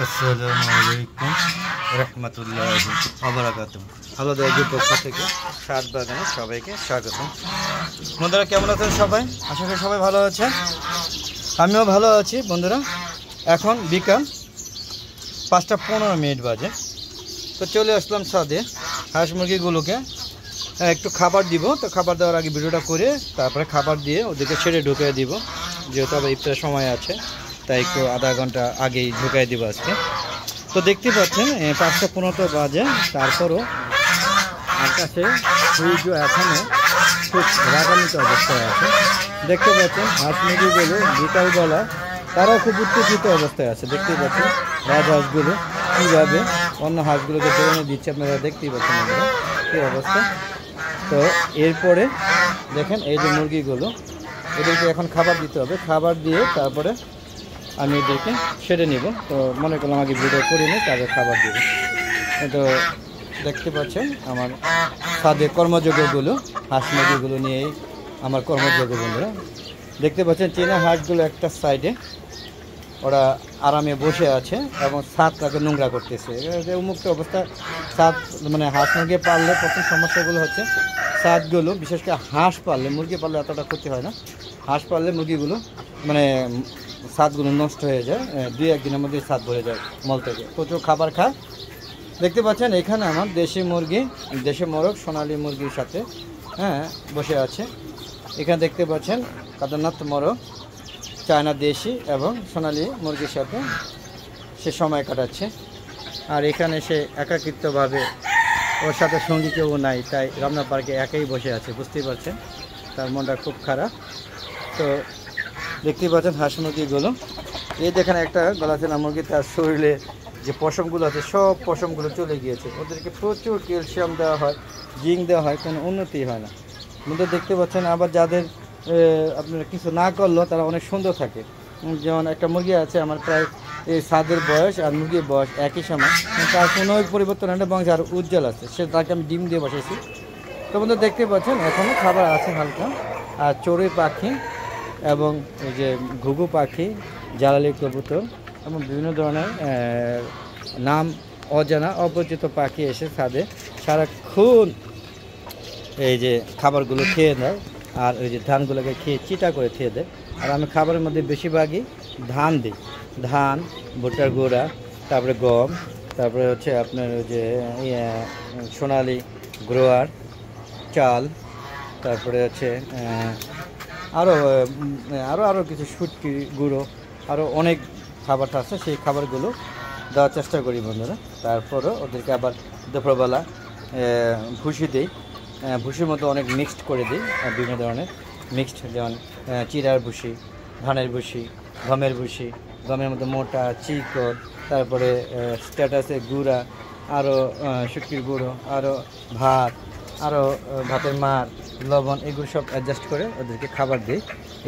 আসসালামু আলাইকুম রহমতুল্লাহি ওয়া বারাকাতুহু। আলাদা একজন পক্ষ থেকে সাত বাগানে সবাইকে স্বাগত। বন্ধুরা কেমন আছেন সবাই? আশা করি সবাই ভালো আছেন, আমিও ভালো আছি। বন্ধুরা এখন বিকাল 5:15 বাজে, তো চলে আসলাম ছাদে হাঁস মুরগিগুলোকে একটু খাবার দিব। তো খাবার দেওয়ার আগে ভিডিওটা করে তারপরে খাবার দিয়ে ওদেরকে ছেড়ে ঢুকিয়ে দিব, যেহেতু আবার ইফতারের সময় আছে, তাই একটু আধা ঘন্টা আগেই ঢুকিয়ে দিব আজকে। তো দেখতে পাচ্ছেন 5:15 বাজে, তারপরও আকাশে সূর্য এখনও খুব রাগান্বিত অবস্থায় আছে। দেখতে পাচ্ছেন হাঁস মুরগিগুলো বিকালবেলা তারাও খুব উত্তেজিত অবস্থায় আছে। দেখতে পাচ্ছেন রাজহাঁসগুলো কীভাবে অন্য হাঁসগুলোকে দৌড়ে দিচ্ছে, আপনারা দেখতেই পাচ্ছেন কী অবস্থা। তো এরপরে দেখেন এই যে মুরগিগুলো, এদেরকে এখন খাবার দিতে হবে। খাবার দিয়ে তারপরে আমি এদেরকে ছেড়ে নিব। তো মনে করলাম আগে ভিডিও করে নিই, তারপরে খাবার দিব। তো দেখতে পাচ্ছেন আমার ছাদে কর্মযোগ্যগুলো হাঁস মুরগিগুলো নিয়েই আমার কর্মযোগ্য। বন্ধুরা দেখতে পাচ্ছেন চীনা হাঁসগুলো একটা সাইডে ওরা আরামে বসে আছে এবং ছাদটাকে নোংরা করতেছে। উন্মুক্ত অবস্থা ছাদ, মানে হাঁস মুরগি পাললে প্রথম সমস্যাগুলো হচ্ছে ছাদগুলো, বিশেষ করে হাঁস পাললে, মুরগি পাললে এতটা ক্ষতি হয় না, হাঁস পাললে মুরগিগুলো মানে ছাদগুলো নষ্ট হয়ে যায়, 2-1 দিনের মধ্যে ছাদ ভরে যায় মল থেকে, প্রচুর খাবার খায়। দেখতে পাচ্ছেন এখানে আমার দেশি মুরগি, দেশি মোরগ সোনালী মুরগির সাথে বসে আছে। এখানে দেখতে পাচ্ছেন কাদারনাথ মোরগ চায়না দেশি এবং সোনালী মুরগির সাথে সে সময় কাটাচ্ছে। আর এখানে সে একাকিত্বভাবে, ওর সাথে সঙ্গী কেউ নাই, তাই রমনা পার্কে একাই বসে আছে। বুঝতেই পারছেন তার মনটা খুব খারাপ। তো দেখতেই পাচ্ছেন হাঁস মুরগিগুলো, এই দেখেন একটা গলাচেনা মুরগি, তার শরীরে যে পশমগুলো আছে সব পশমগুলো চলে গিয়েছে। ওদেরকে প্রচুর ক্যালসিয়াম দেওয়া হয়, জিঙ্ক দেওয়া হয়, কোনো উন্নতি হয় না। কিন্তু দেখতে পাচ্ছেন আবার যাদের আপনারা কিছু না করলেও তারা অনেক সুন্দর থাকে। যেমন একটা মুরগি আছে আমার, প্রায় এই ছাদের বয়স আর মুরগির বয়স একই সময়, তার কোনো পরিবর্তন হয় না এবং যার উজ্জ্বল আছে, সে তাকে আমি ডিম দিয়ে বসেছি। তো বন্ধু দেখতে পাচ্ছেন এখনও খাবার আছে হালকা। আর চড়ুই পাখি এবং এই যে ঘুঘু পাখি, জ্বালালি কবুতর এবং বিভিন্ন ধরনের নাম অজানা অপরিচিত পাখি এসে ছাদে সারাক্ষণ এই যে খাবারগুলো খেয়ে নেয়, আর ওই যে ধানগুলোকে খেয়ে চিটা করে খেয়ে দেয়। আর আমি খাবারের মধ্যে বেশিরভাগই ধান দিই, ধান, ভুট্টার গুঁড়া, তারপরে গম, তারপরে হচ্ছে আপনার ওই যে সোনালি গ্রোয়ার চাল, তারপরে হচ্ছে আরও কিছু শুটকি গুঁড়ো, আরও অনেক খাবারটা আছে, সেই খাবারগুলো দেওয়ার চেষ্টা করি বন্ধুরা। তারপরও ওদেরকে আবার দুপুরবেলা ভুসি দিই, ভুসির মধ্যে অনেক মিক্সড করে দিই, বিভিন্ন ধরনের মিক্সড, যেমন চিরার ভুসি, ধানের ভুসি, গমের ভুসি, গমের মধ্যে মোটা চিকন, তারপরে স্ট্যাটাসে গুঁড়া, আরও শুটকির গুঁড়ো, আরও ভাত, আরও ভাতের মার, লবণ, এগুলো সব অ্যাডজাস্ট করে ওদেরকে খাবার দিই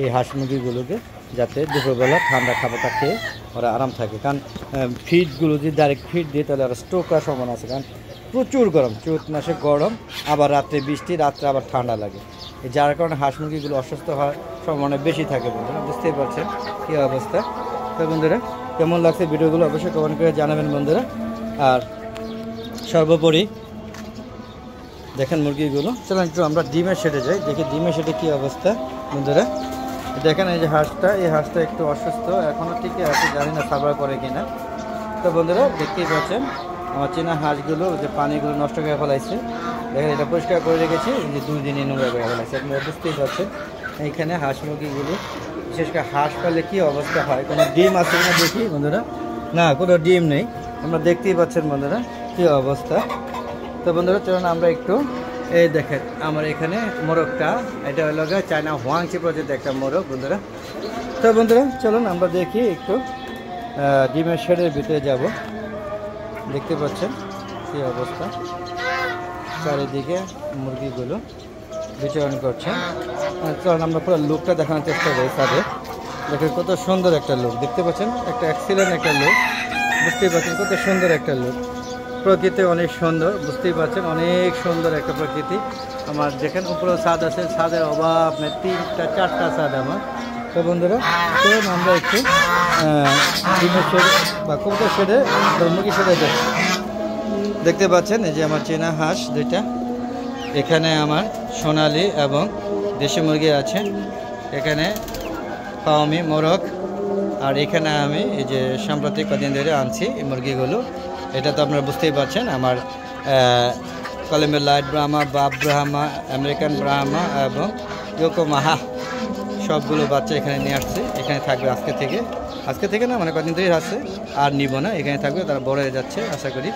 এই হাঁস মুরগিগুলোকে, যাতে দুপুরবেলা ঠান্ডা খাবারটা খেয়ে ওরা আরাম থাকে। কারণ ফিডগুলো যদি ডাইরেক্ট ফিড দিই তাহলে ওরা স্ট্রোক করার সম্ভাবনা আছে, কারণ প্রচুর গরম, চৈত মাসে গরম, আবার রাত্রে বৃষ্টি, রাত্রে আবার ঠান্ডা লাগে, যার কারণে হাঁস মুরগিগুলো অসুস্থ হওয়ার সম্ভাবনা বেশি থাকে। বন্ধুরা বুঝতেই পারছেন কী অবস্থা। তো বন্ধুরা কেমন লাগছে ভিডিওগুলো অবশ্যই কমেন্ট করে জানাবেন বন্ধুরা। আর সর্বোপরি দেখেন মুরগিগুলো, চলেন একটু আমরা ডিমের শেডে যাই, দেখি ডিমের শেডে কী অবস্থা। বন্ধুরা দেখেন এই যে হাঁসটা, এই হাঁসটা একটু অসুস্থ, এখনও ঠিকই আছে, জানি না সার্ভার করে কিনা। তো বন্ধুরা দেখতেই পাচ্ছেন আমার চেনা হাঁসগুলো যে পানিগুলো নষ্ট করে ফেলাইছে, দেখেন এটা পরিষ্কার করে রেখেছি, যে 2 দিনই নোংরা করে ফেলাইছে। আপনারা বুঝতেই পারছেন এইখানে হাঁস মুরগিগুলো, বিশেষ করে হাঁস পালে কী অবস্থা হয়। কোনো ডিম আছে কিনা দেখি বন্ধুরা, না কোনো ডিম নেই, আমরা দেখতেই পাচ্ছেন বন্ধুরা কী অবস্থা। তো বন্ধুরা চলুন আমরা একটু, এই দেখেন আমার এখানে মোরগটা, এটা হলো চায়না হোয়াংচি প্রজাতির একটা মোরগ বন্ধুরা। তো বন্ধুরা চলুন আমরা দেখি একটু ডিমের শেডের ভিতরে যাব। দেখতে পাচ্ছেন কী অবস্থা, চারিদিকে মুরগিগুলো বিচরণ করছে। চলুন আমরা পুরো লুকটা দেখানোর চেষ্টা করি তাদের। দেখেন কত সুন্দর একটা লুক, দেখতে পাচ্ছেন একটা এক্সিলেন্ট একটা লুক, বুঝতেই পারছেন কত সুন্দর একটা লুক। প্রকৃতি অনেক সুন্দর, বুঝতেই পারছেন অনেক সুন্দর একটা প্রকৃতি। আমার দেখেন উপরেও ছাদ আছে, ছাদের অভাব নেই, 3-4টা ছাদ আমার। তো বন্ধুরা চলুন আমরা একটু ডিমের শেড বা কবুতর শেডে মুরগি শেডে যাচ্ছে। দেখতে পাচ্ছেন এই যে আমার চীনা হাঁস দুইটা, এখানে আমার সোনালি এবং দেশি মুরগি আছে, এখানে ফাওমি মোরগ, আর এখানে আমি এই যে সাম্প্রতিক কদিন ধরে আনছি এই মুরগিগুলো। এটা তো আপনারা বুঝতেই পারছেন আমার কলম্বিয়ার লাইট ব্রাহ্মা, বাপ ব্রাহ্মা, আমেরিকান ব্রাহ্মা এবং ইয়োকোমাহা সবগুলো বাচ্চা এখানে নিয়ে আসছে। এখানে থাকবে আজকে থেকে না, মানে কদিন ধরেই আসছে, আর নিব না, এখানে থাকবে, তারা বড় হয়ে যাচ্ছে আশা করি।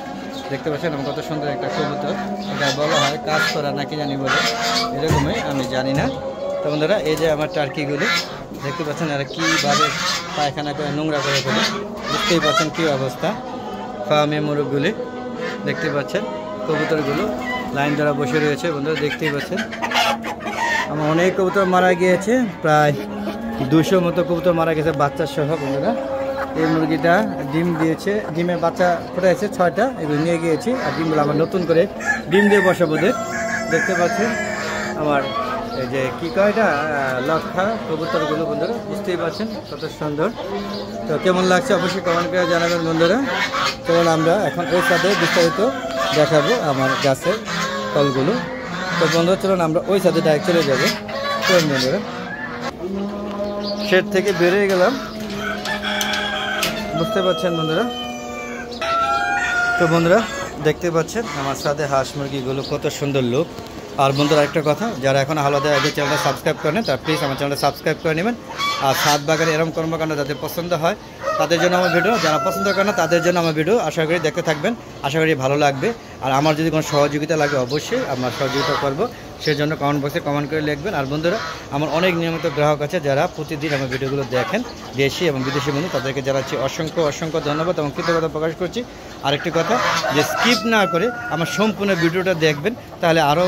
দেখতে পাচ্ছেন আমার কত সুন্দর একটা কবুতর, এটা বলা হয় কাজ করা নাকি জানি বলে, এরকমই আমি জানি না। তো বন্ধুরা এই যে আমার টার্কিগুলো দেখতে পাচ্ছেন এরা কীভাবে পায়খানা করে নোংরা করে ফেলে, বুঝতেই পাচ্ছেন কী অবস্থা। ফার্মে মুরগগুলি দেখতে পাচ্ছেন, কবুতরগুলো লাইন দ্বারা বসে রয়েছে বন্ধুরা, দেখতেই পাচ্ছেন। আমার অনেক কবুতর মারা গিয়েছে, প্রায় 200 মতো কবুতর মারা গেছে বাচ্চা সহ বন্ধুরা। এই মুরগিটা ডিম দিয়েছে, ডিমের বাচ্চা ফুটেছে 6টা, এগুলো নিয়ে গিয়েছি, আর ডিমগুলো আবার নতুন করে ডিম দিয়ে বসাবো। দেখতে পাচ্ছেন আমার এই যে কী কয় এটা লক্ষা কবুতরগুলো বন্ধুরা, বুঝতেই পারছেন কত সুন্দর। তো কেমন লাগছে অবশ্যই কমেন্ট করে জানাবেন বন্ধুরা। চলুন আমরা এখন ওই সাথে বিস্তারিত দেখাবো আমার গাছের ফলগুলো। তো বন্ধুরা চলুন আমরা ওই সাথে ডাইরেক্ট চলে যাবো। চলুন বন্ধুরা, শেড থেকে বেরিয়ে গেলাম, বুঝতে পারছেন বন্ধুরা। তো বন্ধুরা দেখতে পাচ্ছেন আমার সাথে হাঁস মুরগিগুলো কত সুন্দর লুক। আর বন্ধুরা একটা কথা, যারা এখন আলাদা আগে চ্যানেলটা সাবস্ক্রাইব করেন তারা প্লিজ আমার চ্যানেলটা সাবস্ক্রাইব করে নেবেন। আর ছাদ বাগানে এরকম কর্মকাণ্ড যাদের পছন্দ হয় তাদের জন্য আমার ভিডিও, যারা পছন্দ করে না তাদের জন্য আমার ভিডিও আশা করি দেখতে থাকবেন, আশা করি ভালো লাগবে। আর আমার যদি কোনো সহযোগিতা লাগে অবশ্যই আমরা সহযোগিতা করব, সেই জন্য কমেন্ট বক্সে কমেন্ট করে লিখবেন। আর বন্ধুরা আমার অনেক নিয়মিত গ্রাহক আছে যারা প্রতিদিন আমার ভিডিওগুলো দেখেন, দেশি এবং বিদেশি বন্ধু, তাদেরকে জানাচ্ছি অসংখ্য ধন্যবাদ এবং কৃতজ্ঞতা প্রকাশ করছি। আরেকটি কথা, যে স্কিপ না করে আমার সম্পূর্ণ ভিডিওটা দেখবেন, তাহলে আরও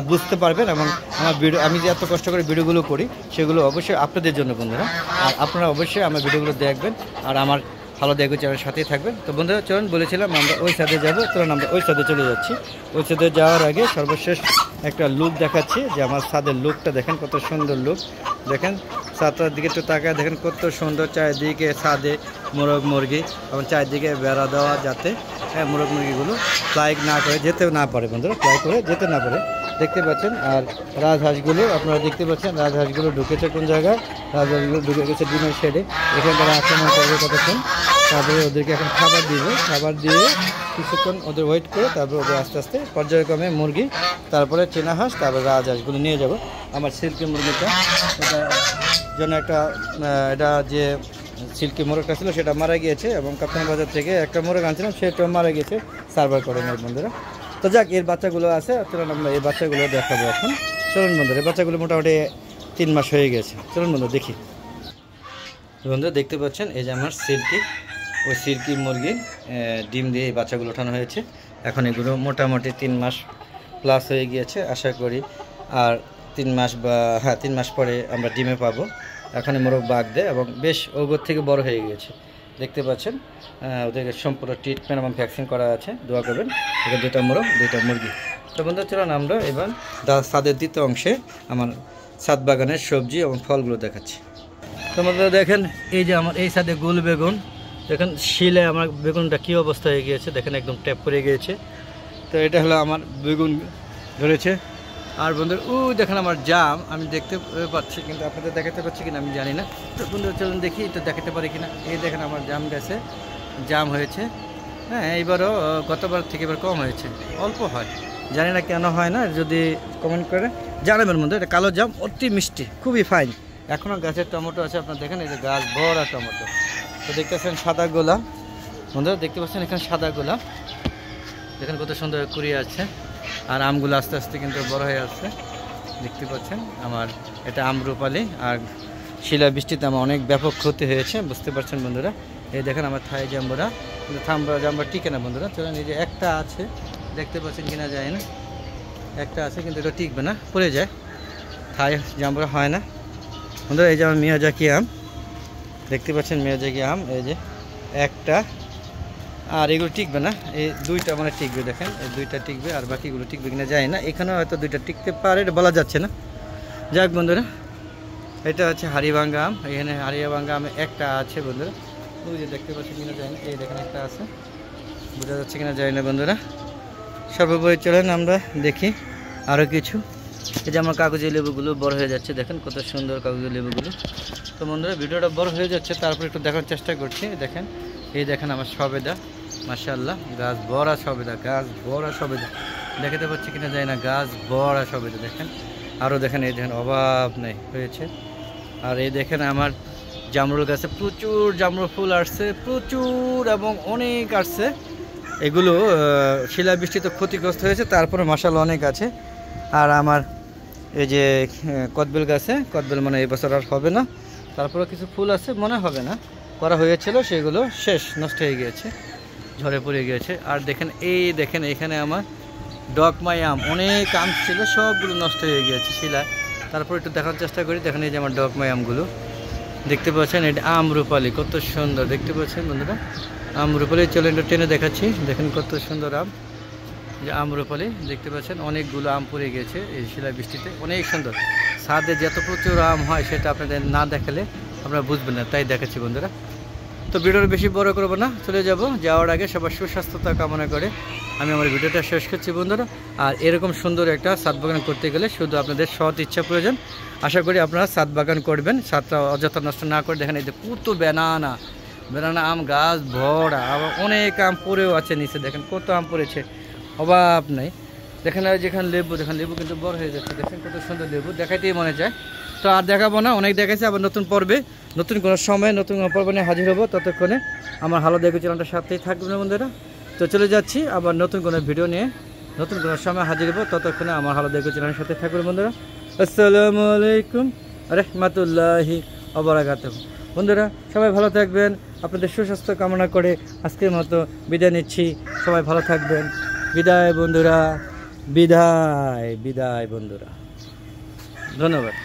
বুঝতে পারবেন। এবং আমার ভিডিও, আমি যে এত কষ্ট করে ভিডিওগুলো করি সেগুলো অবশ্যই আপনাদের জন্য বন্ধুরা। আর আপনারা অবশ্যই আমার ভিডিওগুলো দেখবেন আর আমার ভালো দেখবে চ্যানেলের সাথেই থাকবেন। তো বন্ধুরা চলুন, বলেছিলাম আমরা ওই সাইডে যাবো, চলুন আমরা ওই সাইডে চলে যাচ্ছি। ওই সাইডে যাওয়ার আগে সর্বশেষ একটা লুক দেখাচ্ছি, যে আমার ছাদের লুকটা দেখেন কত সুন্দর লুক। দেখেন ছাদটার দিকে একটু তাকায় দেখেন কত সুন্দর, চারিদিকে ছাদে মোরগ মুরগি এবং চারিদিকে বেড়া দেওয়া, যাতে মোরগ মুরগিগুলো ফ্লাই না করে যেতে না পারে বন্ধুরা, ফ্লাই করে যেতে না পারে, দেখতে পাচ্ছেন। আর রাজহাঁসগুলো আপনারা দেখতে পাচ্ছেন, রাজহাঁসগুলো ঢুকেছে কোন জায়গায়, রাজহাঁসগুলো ঢুকে গেছে ডিমের শেডে। এখানে তারা আক্রমণ করবে কতক্ষণ, তারপরে ওদেরকে এখন খাবার দিবে, খাবার দিয়ে কিছুক্ষণ ওদের ওয়েট করে তারপরে ওদের আস্তে আস্তে পর্যায়ক্রমে মুরগি, তারপরে চীনা হাঁস, তারপরে রাজহাঁসগুলো নিয়ে যাব। আমার সিল্কি মুরগিটা, এটা জন্য একটা এটা যে সিল্কি মোরগটা ছিল সেটা মারা গিয়েছে, এবং কাপ্তান বাজার থেকে একটা মোরগ আনছিলাম সেটাও মারা গিয়েছে, সার্ভার করে নেই বন্ধুরা। তো যাক, এর বাচ্চাগুলো আছে, চলুন আমরা এই বাচ্চাগুলো দেখাবো এখন। চলুন বন্ধুরা, এই বাচ্চাগুলো মোটামুটি 3 মাস হয়ে গেছে, চলুন বন্ধু দেখি। বন্ধুরা দেখতে পাচ্ছেন এই যে আমার সিল্কি, ওই সিল্কি মুরগির ডিম দিয়ে এই বাচ্চাগুলো ওঠানো হয়েছে। এখন এগুলো মোটামুটি 3 মাস প্লাস হয়ে গিয়েছে আশা করি, আর 3 মাস বা 3 মাস পরে আমরা ডিমে পাবো। এখন মোরগ বাঘ দেয় এবং বেশ ওগর থেকে বড় হয়ে গিয়েছে, দেখতে পাচ্ছেন। ওদেরকে সম্পূর্ণ ট্রিটমেন্ট এবং ভ্যাকসিন করা আছে, দোয়া করবেন। এখানে 2টা মোরগ 2টা মুরগি। তো বন্ধুরা চলুন আমরা এবার ছাদের দ্বিতীয় অংশে আমার ছাদ বাগানের সবজি এবং ফলগুলো দেখাচ্ছি। তো বন্ধুরা দেখেন এই যে আমার এই ছাদে গোল বেগুন, দেখেন শিলে আমার বেগুনটা কী অবস্থা হয়ে গিয়েছে, দেখেন একদম ট্যাপ করে গিয়েছে। তো এটা হলো আমার বেগুন ধরেছে। আর বন্ধুরা দেখেন আমার জাম, আমি দেখতে পাচ্ছি কিন্তু আপনাদের দেখাতে পাচ্ছি কিনা আমি জানি না। তো বন্ধুরা চলুন দেখি এটা দেখাতে পারি কিনা। এই দেখেন আমার জাম গাছে জাম হয়েছে, হ্যাঁ এইবারও গতবার থেকে এবার কম হয়েছে, অল্প হয়, জানি না কেন হয় না, যদি কমেন্ট করে জানাবেন বন্ধু। এটা কালো জাম, অতি মিষ্টি, খুবই ফাইন। এখনও গাছের টমেটো আছে, আপনারা দেখেন এই যে গাছ ভরা টমেটো। তো দেখতেছেন সাদা গোলাপ বন্ধুরা, দেখতে পাচ্ছেন এখানে সাদা গোলাপ, দেখেন কত সুন্দর কুড়িয়ে আছে। আর আমগুলো আস্তে আস্তে কিন্তু বড় হয়ে আসছে, দেখতে পাচ্ছেন। আমার এটা আমরুপালি, আর শিলা বৃষ্টিতে আমার অনেক ব্যাপক ক্ষতি হয়েছে, বুঝতে পারছেন বন্ধুরা। এই দেখেন আমার থাই জাম্বুরা, কিন্তু জাম্বুরা টিকে না বন্ধুরা। চলেন এই যে একটা আছে, দেখতে পাচ্ছেন কিনা যায় না, একটা আছে কিন্তু এটা টিকবে না, পড়ে যায়, থাই জাম্বুরা হয় না বন্ধুরা। এই যে আমার মিয়াজাকি আম, দেখতে পাচ্ছেন মিয়াজাকি আম, এই যে একটা, আর এগুলো টিকবে না, এই 2টা মানে টিকবে, দেখেন এই 2টা টিকবে, আর বাকিগুলো টিকবে কিনা যায় না। এখানে হয়তো 2টা টিকতে পারে, এটা বলা যাচ্ছে না। যাক বন্ধুরা, এটা হচ্ছে হাড়িভাঙ্গা আম, এখানে হাড়িভাঙ্গা আম একটা আছে বন্ধুরা, ওই যে দেখতে পাচ্ছি কিনা যায় না, এই দেখেন একটা আছে, বোঝা যাচ্ছে কিনা যায় না বন্ধুরা। সর্বোপরি চলেন আমরা দেখি আরও কিছু। এই যে আমার কাগজি লেবুগুলো বড় হয়ে যাচ্ছে, দেখেন কত সুন্দর কাগজি লেবুগুলো। তো বন্ধুরা ভিডিওটা বড় হয়ে যাচ্ছে, তারপর একটু দেখার চেষ্টা করছি। দেখেন এই দেখেন আমার সবেদা, মাশাআল্লাহ গাছ বড়া সবেদা, গাছ বড়া সবেদা, দেখাতে পাচ্ছি কিনা যায় না, গাছ বড়া সবেদা। দেখেন আরও দেখেন, এই দেখেন অভাব নেই হয়েছে। আর এই দেখেন আমার জামরুল গাছে প্রচুর জামরুল ফুল আসছে, প্রচুর এবং অনেক আসছে। এগুলো শিলাবৃষ্টিতে ক্ষতিগ্রস্ত হয়েছে, তারপরে মাশাআল্লাহ অনেক আছে। আর আমার এই যে কদবেল গাছে, কদবেল মানে এই বছর আর হবে না, তারপরে কিছু ফুল আছে, মনে হবে না, করা হয়েছিল সেগুলো শেষ, নষ্ট হয়ে গিয়েছে, ঝরে পড়ে গিয়েছে। আর দেখেন এই দেখেন এখানে আমার ডকমাই আম, অনেক আম ছিল, সবগুলো নষ্ট হয়ে গিয়েছে শিলা। তারপর একটু দেখার চেষ্টা করি, দেখেন এই যে আমার ডকমাই আমগুলো দেখতে পাচ্ছেন, এটা আমরুপালি, কত সুন্দর দেখতে পাচ্ছেন বন্ধুরা। আমরুপালি চলে একটু টেনে দেখাচ্ছি, দেখেন কত সুন্দর আম, যে আমরুপালি দেখতে পাচ্ছেন, অনেকগুলো আম পড়ে গিয়েছে এই শিলাবৃষ্টিতে, অনেক সুন্দর। ছাদে যত প্রচুর আম হয় সেটা আপনাদের না দেখালে আপনারা বুঝবেন না, তাই দেখাচ্ছি বন্ধুরা। তো ভিডিওটা বেশি বড় করবো না, চলে যাব। যাওয়ার আগে সবার সুস্বাস্থ্যতা কামনা করে আমি আমার ভিডিওটা শেষ করছি বন্ধুরা। আর এরকম সুন্দর একটা ছাদ বাগান করতে গেলে শুধু আপনাদের সৎ ইচ্ছা প্রয়োজন। আশা করি আপনারা ছাদ বাগান করবেন, ছাদটা অযথা নষ্ট না করে। দেখেন এই যে কত বেনানা আম গাছ ভরা, আবার অনেক আম পড়েও আছে নিচে, দেখেন কত আম পড়েছে, অভাব নাই। দেখেন আর যেখানে লেবু, দেখেন লেবু কিন্তু বড় হয়ে যাচ্ছে, দেখেন কত সুন্দর লেবু, দেখাইতেই মনে যায়। তো আর দেখাবো না, অনেক দেখাইছে, আবার নতুন পর্বে নতুন কোনো সময় নতুন কোনো পর্ব নিয়ে হাজির হবো। ততক্ষণে আমার হালো দেখো চ্যানেলটার সাথেই থাকবেন বন্ধুরা। তো চলে যাচ্ছি আবার নতুন কোনো ভিডিও নিয়ে, নতুন কোনো সময় হাজির হবো। ততক্ষণে আমার হালো দেখো চ্যানেলের সাথে থাকবেন বন্ধুরা। আসসালামু আলাইকুম রাহমাতুল্লাহি ওয়া বারাকাতুহু। বন্ধুরা সবাই ভালো থাকবেন, আপনাদের সুস্বাস্থ্য কামনা করে আজকের মতো বিদায় নিচ্ছি। সবাই ভালো থাকবেন, বিদায় বন্ধুরা, বিদায় বিদায় বন্ধুরা, ধন্যবাদ।